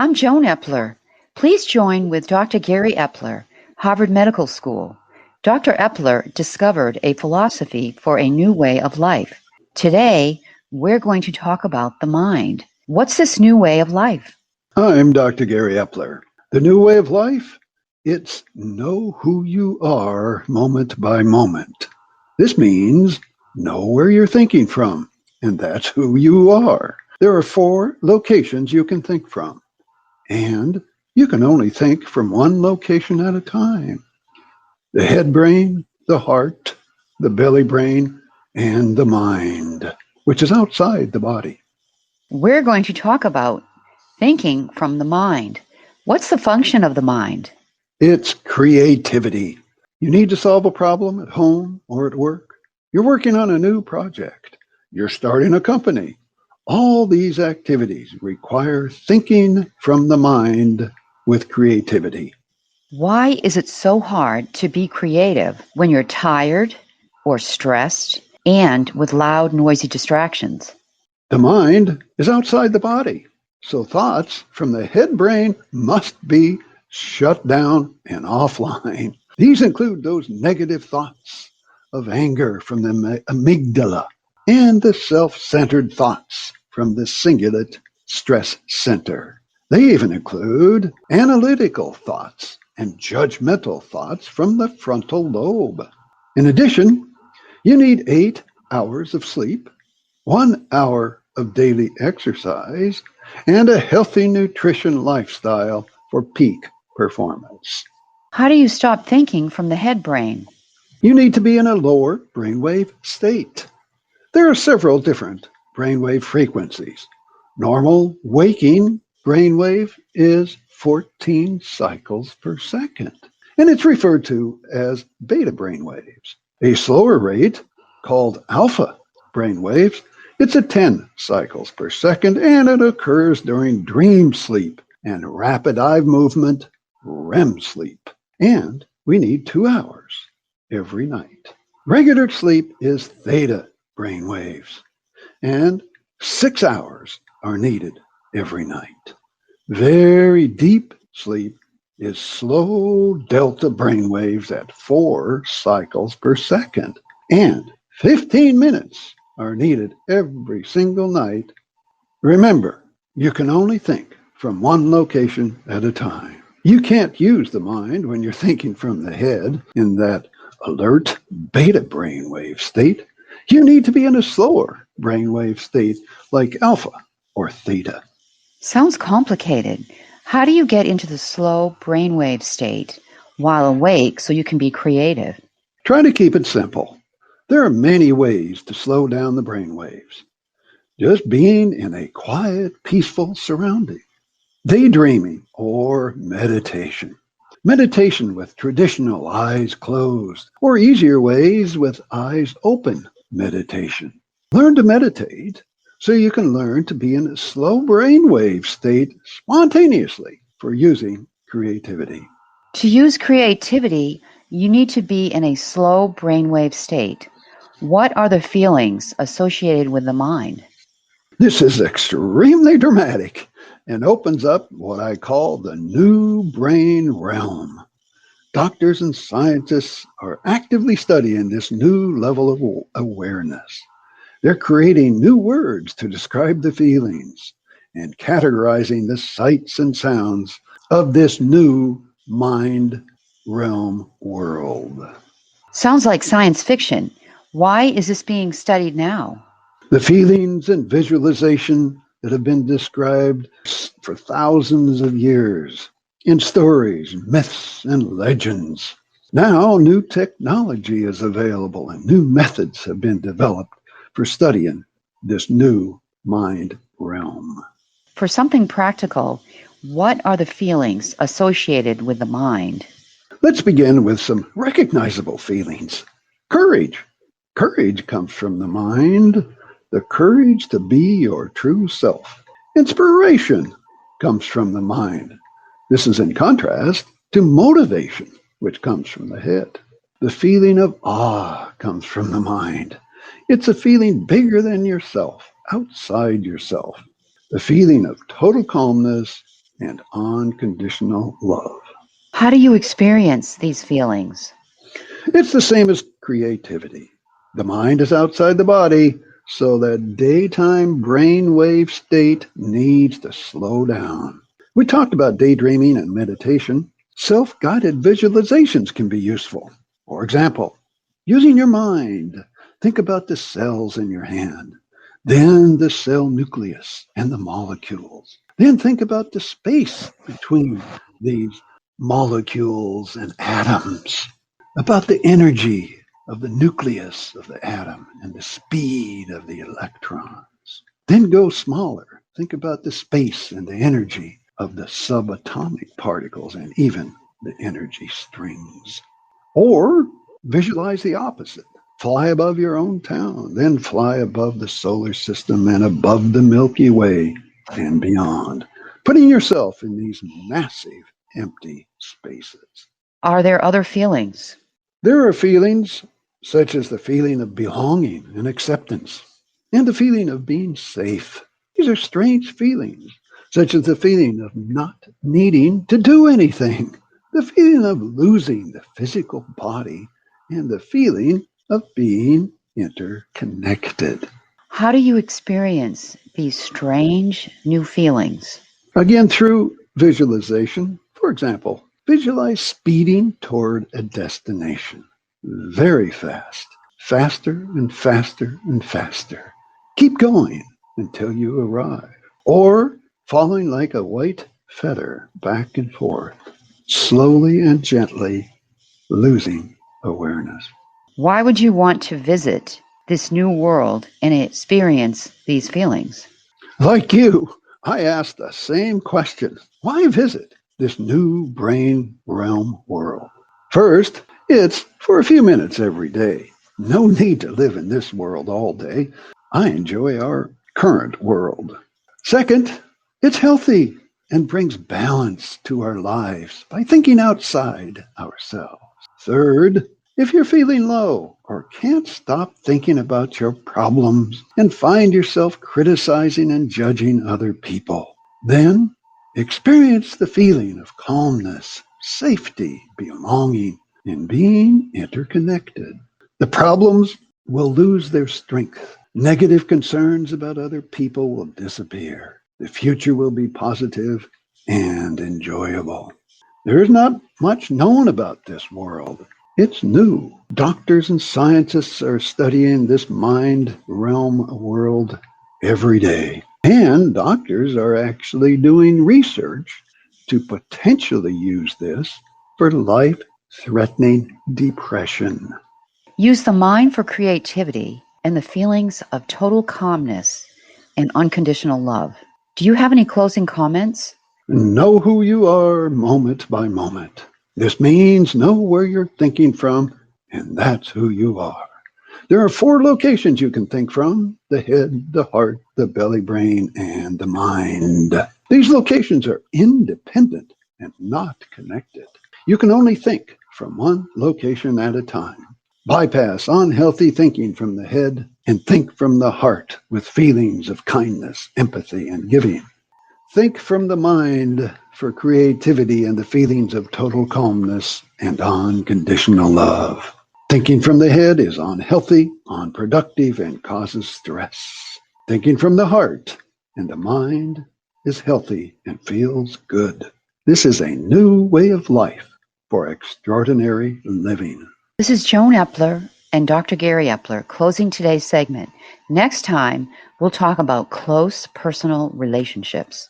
I'm Joan Epler. Please join with Dr. Gary Epler, Harvard Medical School. Dr. Epler discovered a philosophy for a new way of life. Today, we're going to talk about the mind. What's this new way of life? I'm Dr. Gary Epler. The new way of life? It's know who you are moment by moment. This means know where you're thinking from, and that's who you are. There are 4 locations you can think from, and you can only think from one location at a time. The head brain, the heart, the belly brain, and the mind, which is outside the body. We're going to talk about thinking from the mind. What's the function of the mind? It's creativity. You need to solve a problem at home or at work. You're working on a new project. You're starting a company. All these activities require thinking from the mind with creativity. Why is it so hard to be creative when you're tired or stressed and with loud, noisy distractions? The mind is outside the body, so thoughts from the head brain must be shut down and offline. These include those negative thoughts of anger from the amygdala and the self-centered thoughts from the cingulate stress center. They even include analytical thoughts and judgmental thoughts from the frontal lobe. In addition, you need 8 hours of sleep, 1 hour of daily exercise, and a healthy nutrition lifestyle for peak performance. How do you stop thinking from the head brain? You need to be in a lower brainwave state. There are several different brainwave frequencies. Normal waking brainwave is 14 cycles per second, and it's referred to as beta brainwaves. A slower rate, called alpha brainwaves, it's at 10 cycles per second, and it occurs during dream sleep and rapid eye movement, REM sleep. And we need 2 hours every night. Regular sleep is theta brainwaves, and 6 hours are needed every night. Very deep sleep is slow delta brainwaves at 4 cycles per second, and 15 minutes are needed every single night. Remember, you can only think from one location at a time. You can't use the mind when you're thinking from the head in that alert beta brainwave state. You need to be in a slower brainwave state like alpha or theta. Sounds complicated. How do you get into the slow brainwave state while awake so you can be creative? Try to keep it simple. There are many ways to slow down the brainwaves. Just being in a quiet, peaceful surrounding. Daydreaming or meditation. Meditation with traditional eyes closed, or easier ways with eyes open meditation. Learn to meditate so you can learn to be in a slow brainwave state spontaneously for using creativity. To use creativity, you need to be in a slow brainwave state. What are the feelings associated with the mind? This is extremely dramatic and opens up what I call the new brain realm. Doctors and scientists are actively studying this new level of awareness. They're creating new words to describe the feelings and categorizing the sights and sounds of this new mind realm world. Sounds like science fiction. Why is this being studied now? The feelings and visualization that have been described for thousands of years in stories, myths, and legends. Now, new technology is available and new methods have been developed for studying this new mind realm. For something practical, what are the feelings associated with the mind? Let's begin with some recognizable feelings. Courage. Courage comes from the mind, the courage to be your true self. Inspiration comes from the mind. This is in contrast to motivation, which comes from the head. The feeling of awe comes from the mind. It's a feeling bigger than yourself, outside yourself. The feeling of total calmness and unconditional love. How do you experience these feelings? It's the same as creativity. The mind is outside the body, so that daytime brainwave state needs to slow down. We talked about daydreaming and meditation. Self-guided visualizations can be useful. For example, using your mind, think about the cells in your hand, then the cell nucleus and the molecules. Then think about the space between these molecules and atoms, about the energy of the nucleus of the atom and the speed of the electrons. Then go smaller. Think about the space and the energy of the subatomic particles and even the energy strings. Or visualize the opposite. Fly above your own town, then fly above the solar system and above the Milky Way and beyond, putting yourself in these massive empty spaces. Are there other feelings? There are feelings such as the feeling of belonging and acceptance, and the feeling of being safe. These are strange feelings, such as the feeling of not needing to do anything, the feeling of losing the physical body, and the feeling of being interconnected. How do you experience these strange new feelings? Again, through visualization. For example, visualize speeding toward a destination. Very fast. Faster and faster and faster. Keep going until you arrive. Or falling like a white feather back and forth, slowly and gently losing awareness. Why would you want to visit this new world and experience these feelings? Like you, I asked the same question. Why visit this new brain realm world? First, it's for a few minutes every day. No need to live in this world all day. I enjoy our current world. Second, it's healthy and brings balance to our lives by thinking outside ourselves. Third, if you're feeling low or can't stop thinking about your problems and find yourself criticizing and judging other people, then experience the feeling of calmness, safety, belonging, and being interconnected. The problems will lose their strength. Negative concerns about other people will disappear. The future will be positive and enjoyable. There is not much known about this world. It's new. Doctors and scientists are studying this mind realm world every day. And doctors are actually doing research to potentially use this for life-threatening depression. Use the mind for creativity and the feelings of total calmness and unconditional love. Do you have any closing comments? Know who you are moment by moment. This means know where you're thinking from, and that's who you are. There are 4 locations you can think from: the head, the heart, the belly brain, and the mind. These locations are independent and not connected. You can only think from one location at a time. Bypass unhealthy thinking from the head and think from the heart with feelings of kindness, empathy, and giving. Think from the mind for creativity and the feelings of total calmness and unconditional love. Thinking from the head is unhealthy, unproductive, and causes stress. Thinking from the heart and the mind is healthy and feels good. This is a new way of life for extraordinary living. This is Joan Epler and Dr. Gary Epler closing today's segment. Next time, we'll talk about close personal relationships.